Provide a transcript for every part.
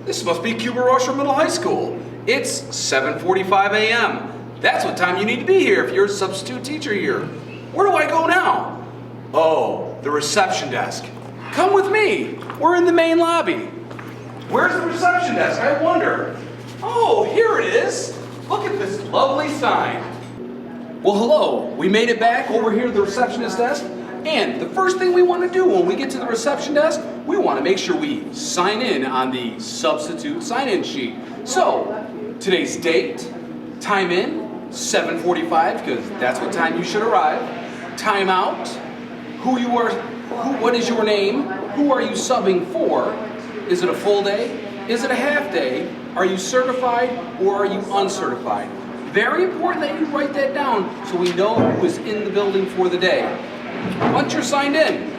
This must be Cuba-Rushford Middle High School. It's 7:45 a.m. That's what time you need to be here if you're a substitute teacher here. Where do I go now? Oh, the reception desk. Come with me. We're in the main lobby. Where's the reception desk? I wonder. Oh, here it is. Look at this lovely sign. Well, hello. We made it back over here to the receptionist desk. And the first thing we want to do when we get to the reception desk, we want to make sure we sign in on the substitute sign-in sheet. So, today's date, time in, 7:45, because that's what time you should arrive. Time out, what is your name? Who are you subbing for? Is it a full day? Is it a half day? Are you certified or are you uncertified? Very important that you write that down so we know who is in the building for the day. Once you're signed in,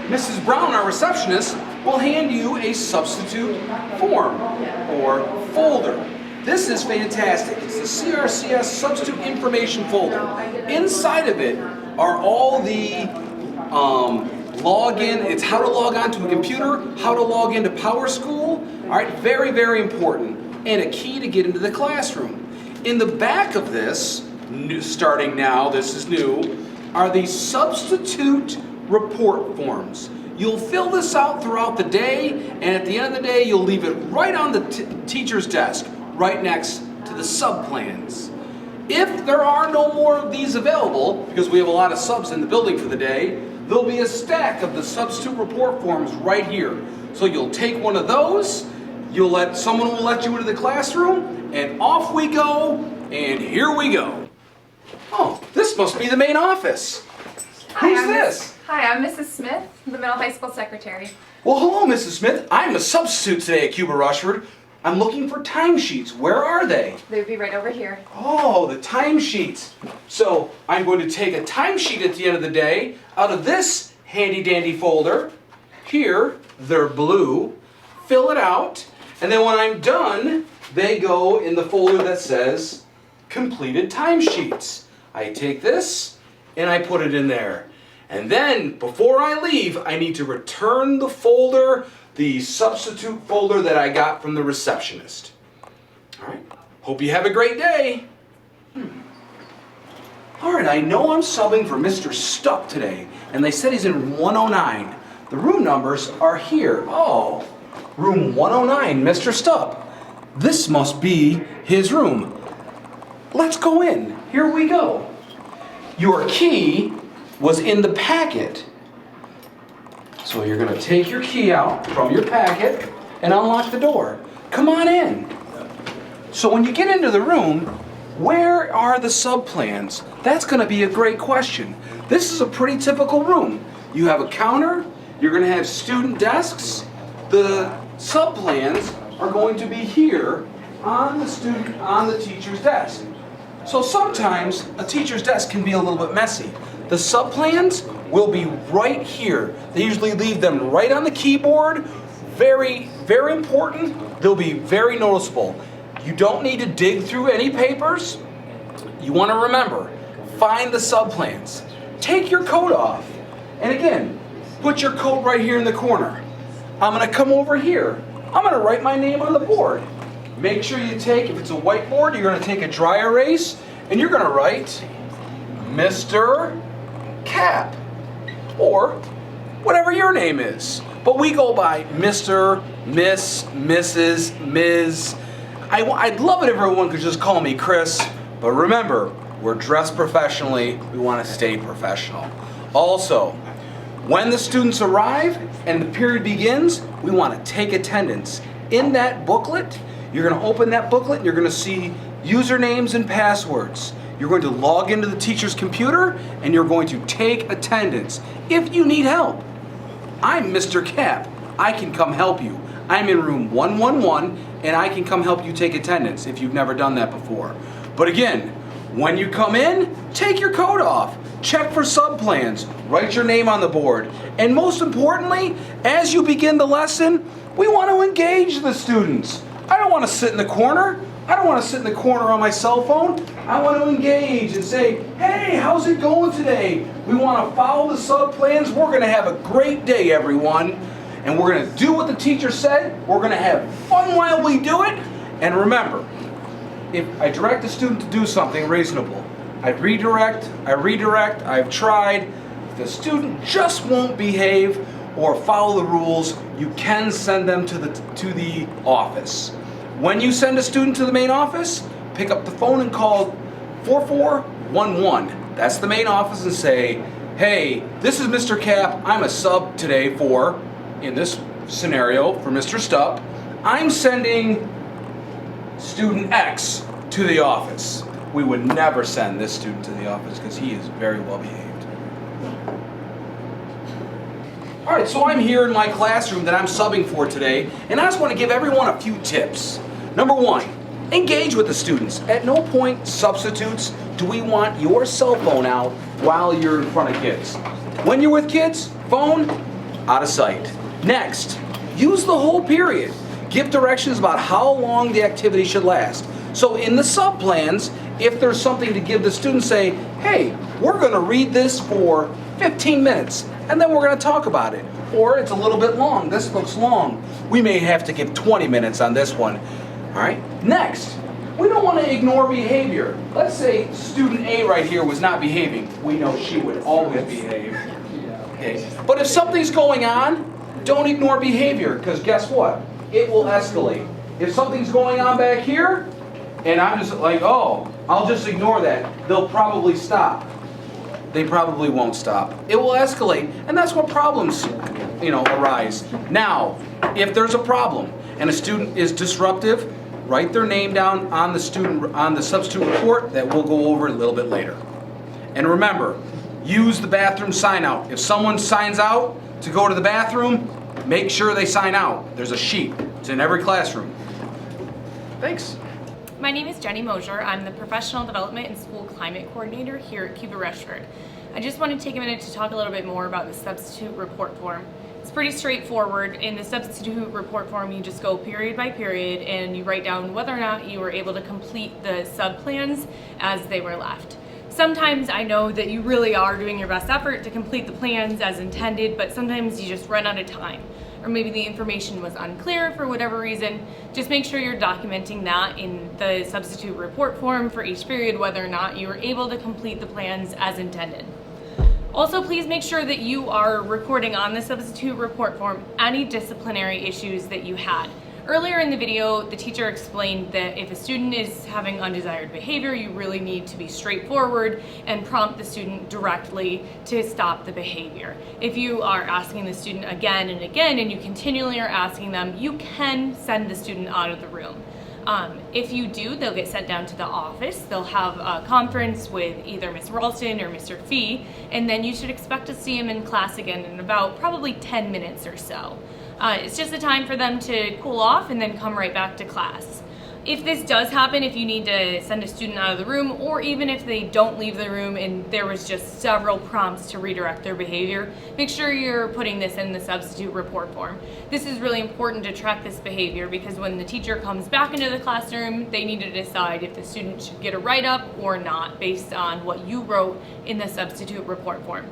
Mrs. Brown, our receptionist, will hand you a substitute form or folder. This is fantastic. It's the CRCS Substitute Information Folder. Inside of it are all the login. It's how to log on to a computer, how to log into PowerSchool. All right, very, very important. And a key to get into the classroom. In the back of this, starting now, this is new, are the substitute report forms. You'll fill this out throughout the day, and at the end of the day, you'll leave it right on the teacher's desk, right next to the sub plans. If there are no more of these available, because we have a lot of subs in the building for the day, there'll be a stack of the substitute report forms right here. So you'll take one of those, someone will let you into the classroom, and off we go, and here we go. Oh, this must be the main office. Who's this? Hi, I'm Mrs. Smith, the middle high school secretary. Well, hello, Mrs. Smith. I'm a substitute today at Cuba-Rushford. I'm looking for timesheets. Where are they? They'd be right over here. Oh, the timesheets. So I'm going to take a timesheet at the end of the day out of this handy-dandy folder. Here, they're blue. Fill it out. And then when I'm done, they go in the folder that says completed timesheets. I take this and I put it in there. And then before I leave, I need to return the folder, the substitute folder that I got from the receptionist. All right, hope you have a great day. All right, I know I'm subbing for Mr. Stuck today, and they said he's in 109. The room numbers are here. Oh, room 109, Mr. Stuck. This must be his room. Let's go in. Here we go. Your key was in the packet. So you're going to take your key out from your packet and unlock the door. Come on in. So when you get into the room, where are the sub-plans? That's going to be a great question. This is a pretty typical room. You have a counter, you're going to have student desks. The sub-plans are going to be here on the teacher's desk. So sometimes a teacher's desk can be a little bit messy. The sub-plans will be right here. They usually leave them right on the keyboard. Very, very important. They'll be very noticeable. You don't need to dig through any papers. You want to remember, find the sub-plans. Take your coat off. And again, put your coat right here in the corner. I'm going to come over here. I'm going to write my name on the board. Make sure you take, if it's a whiteboard, you're going to take a dry erase, and you're going to write Mr. Cap, or whatever your name is. But we go by Mr., Miss, Mrs., Ms. I'd love it if everyone could just call me Chris, but remember, we're dressed professionally. We want to stay professional. Also, when the students arrive and the period begins, we want to take attendance. In that booklet, you're going to open that booklet and you're going to see usernames and passwords. You're going to log into the teacher's computer and you're going to take attendance. If you need help, I'm Mr. Cap. I can come help you. I'm in room 111 and I can come help you take attendance if you've never done that before. But again, when you come in, take your coat off. Check for sub-plans. Write your name on the board. And most importantly, as you begin the lesson, we want to engage the students. I don't want to sit in the corner. I don't want to sit in the corner on my cell phone. I want to engage and say, hey, how's it going today? We want to follow the sub-plans. We're going to have a great day, everyone. and we're going to do what the teacher said. We're going to have fun while we do it. And remember, if I direct a student to do something reasonable, I redirect, I've tried. If the student just won't behave or follow the rules, you can send them to the office. When you send a student to the main office, pick up the phone and call 4411. That's the main office, and say, hey, this is Mr. Cap. I'm a sub today for, in this scenario, for Mr. Stupp. I'm sending student X to the office. We would never send this student to the office because he is very well behaved. All right, so I'm here in my classroom that I'm subbing for today, and I just want to give everyone a few tips. Number one, engage with the students. At no point, substitutes, do we want your cell phone out while you're in front of kids. When you're with kids, phone, out of sight. Next, use the whole period. Give directions about how long the activity should last. So in the sub plans, if there's something to give the students, say, hey, we're going to read this for 15 minutes, and then we're going to talk about it. Or it's a little bit long. This looks long. We may have to give 20 minutes on this one. All right? Next, we don't want to ignore behavior. Let's say student A right here was not behaving. We know she would always behave. Okay. But if something's going on, don't ignore behavior, because guess what? It will escalate. If something's going on back here, and I'm just like, oh, I'll just ignore that, they'll probably stop. They probably won't stop. It will escalate, and that's what problems, arise. Now, if there's a problem and a student is disruptive, write their name down on the substitute report that we'll go over a little bit later. And remember, use the bathroom sign out. If someone signs out to go to the bathroom, make sure they sign out. There's a sheet. It's in every classroom. Thanks. My name is Jenny Mosier. I'm the Professional Development and School Climate Coordinator here at Cuba-Rushford. I just want to take a minute to talk a little bit more about the substitute report form. It's pretty straightforward. In the substitute report form, you just go period by period and you write down whether or not you were able to complete the sub-plans as they were left. Sometimes I know that you really are doing your best effort to complete the plans as intended, but sometimes you just run out of time. Or maybe the information was unclear for whatever reason. Just make sure you're documenting that in the substitute report form for each period, whether or not you were able to complete the plans as intended. Also, please make sure that you are recording on the substitute report form any disciplinary issues that you had. Earlier in the video, the teacher explained that if a student is having undesired behavior, you really need to be straightforward and prompt the student directly to stop the behavior. If you are asking the student again and again and you continually are asking them, you can send the student out of the room. If you do, they'll get sent down to the office. They'll have a conference with either Ms. Ralston or Mr. Fee, and then you should expect to see him in class again in about probably 10 minutes or so. It's just a time for them to cool off and then come right back to class. If this does happen, if you need to send a student out of the room, or even if they don't leave the room and there was just several prompts to redirect their behavior, make sure you're putting this in the substitute report form. This is really important to track this behavior because when the teacher comes back into the classroom, they need to decide if the student should get a write-up or not based on what you wrote in the substitute report form.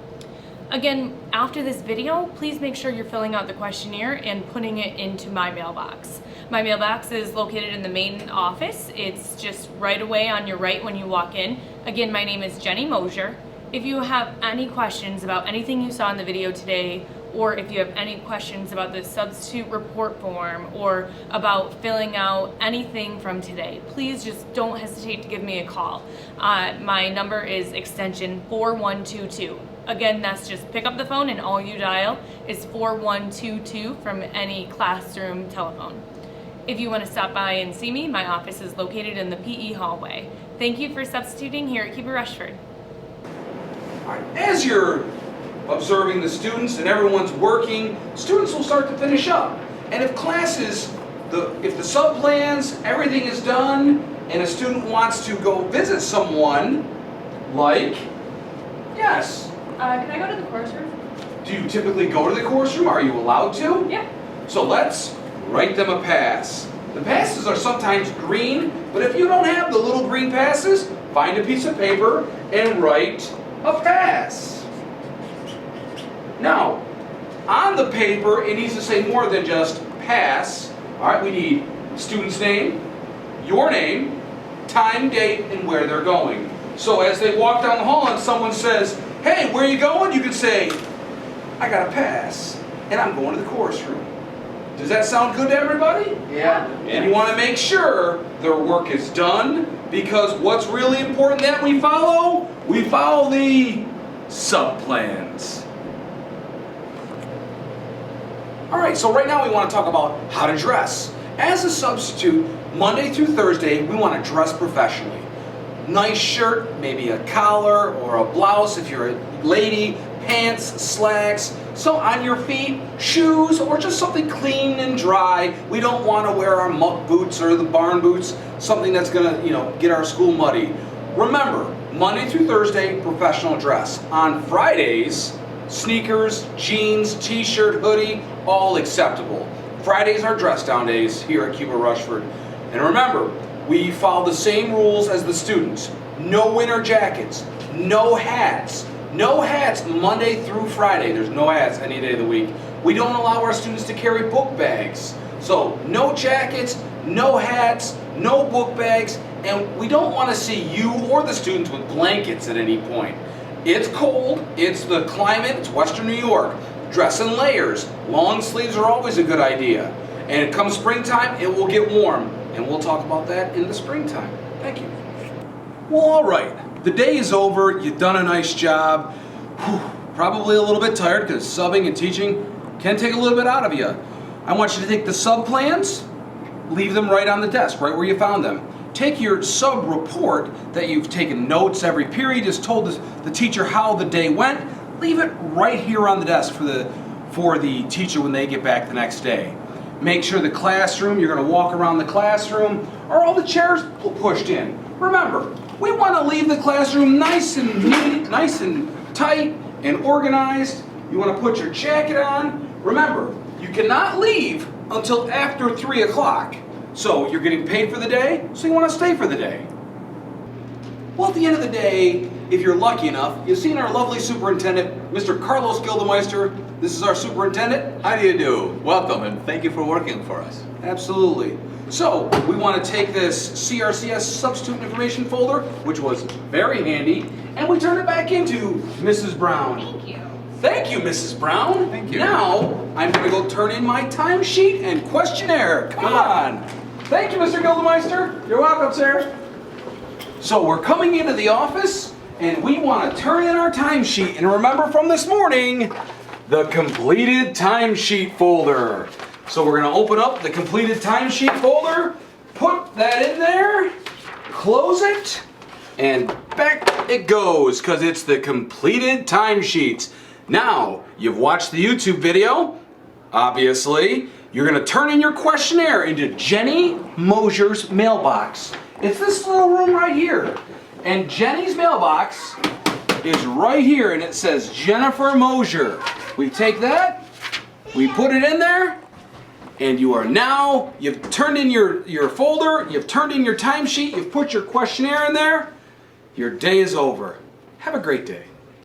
Again, after this video, please make sure you're filling out the questionnaire and putting it into my mailbox. My mailbox is located in the main office. It's just right away on your right when you walk in. Again, my name is Jenny Mosier. If you have any questions about anything you saw in the video today, or if you have any questions about the substitute report form or about filling out anything from today, please just don't hesitate to give me a call. My number is extension 4122. Again, that's just pick up the phone and all you dial is 4122 from any classroom telephone. If you want to stop by and see me, my office is located in the PE hallway. Thank you for substituting here at Cuba-Rushford. As you're observing the students and everyone's working, students will start to finish up. And if if the sub plans, everything is done, and a student wants to go visit someone, like, yes. Can I go to the course room? Do you typically go to the course room? Are you allowed to? Yeah. So let's write them a pass. The passes are sometimes green, but if you don't have the little green passes, find a piece of paper and write a pass. Now, on the paper, it needs to say more than just pass. All right, we need student's name, your name, time, date, and where they're going. So as they walk down the hall and someone says, hey, where are you going? You can say, I got a pass, and I'm going to the chorus room. Does that sound good to everybody? Yeah. And you want to make sure their work is done, because what's really important that we follow the sub-plans. All right, so right now we want to talk about how to dress. As a substitute, Monday through Thursday, we want to dress professionally. Nice shirt, maybe a collar or a blouse if you're a lady, pants, slacks, so on your feet, shoes, or just something clean and dry. We don't want to wear our muck boots or the barn boots, something that's going to, get our school muddy. Remember, Monday through Thursday, professional dress. On Fridays, sneakers, jeans, t-shirt, hoodie, all acceptable. Fridays are dress down days here at Cuba-Rushford. And remember, we follow the same rules as the students. No winter jackets, no hats. No hats Monday through Friday. There's no hats any day of the week. We don't allow our students to carry book bags. So no jackets, no hats, no book bags, and we don't want to see you or the students with blankets at any point. It's cold, it's the climate, it's Western New York. Dress in layers. Long sleeves are always a good idea. And come springtime, it will get warm. And we'll talk about that in the springtime. Thank you. Well, all right. The day is over. You've done a nice job. Whew, probably a little bit tired because subbing and teaching can take a little bit out of you. I want you to take the sub plans, leave them right on the desk, right where you found them. Take your sub report that you've taken notes every period, just told the teacher how the day went. Leave it right here on the desk for the teacher when they get back the next day. Make sure the classroom, you're going to walk around the classroom, are all the chairs pushed in. Remember, we want to leave the classroom nice and neat, nice and tight and organized. You want to put your jacket on. Remember, you cannot leave until after 3 o'clock. So you're getting paid for the day, so you want to stay for the day. Well, at the end of the day, if you're lucky enough, you've seen our lovely superintendent, Mr. Carlos Gildemeister. This is our superintendent. How do you do? Welcome, and thank you for working for us. Absolutely. So, we want to take this CRCS substitute information folder, which was very handy, and we turn it back into Mrs. Brown. Thank you. Thank you, Mrs. Brown. Thank you. Now, I'm going to go turn in my timesheet and questionnaire. Come on. Thank you, Mr. Gildemeister. You're welcome, sir. So, we're coming into the office, and we want to turn in our timesheet. And remember from this morning, the completed timesheet folder. So we're going to open up the completed timesheet folder, put that in there, close it, and back it goes, because it's the completed timesheets. Now, you've watched the YouTube video, obviously. You're going to turn in your questionnaire into Jenny Mosier's mailbox. It's this little room right here. And Jenny's mailbox is right here, and it says Jennifer Mosier. We take that, we put it in there, and you've turned in your folder, you've turned in your timesheet, you've put your questionnaire in there. Your day is over. Have a great day.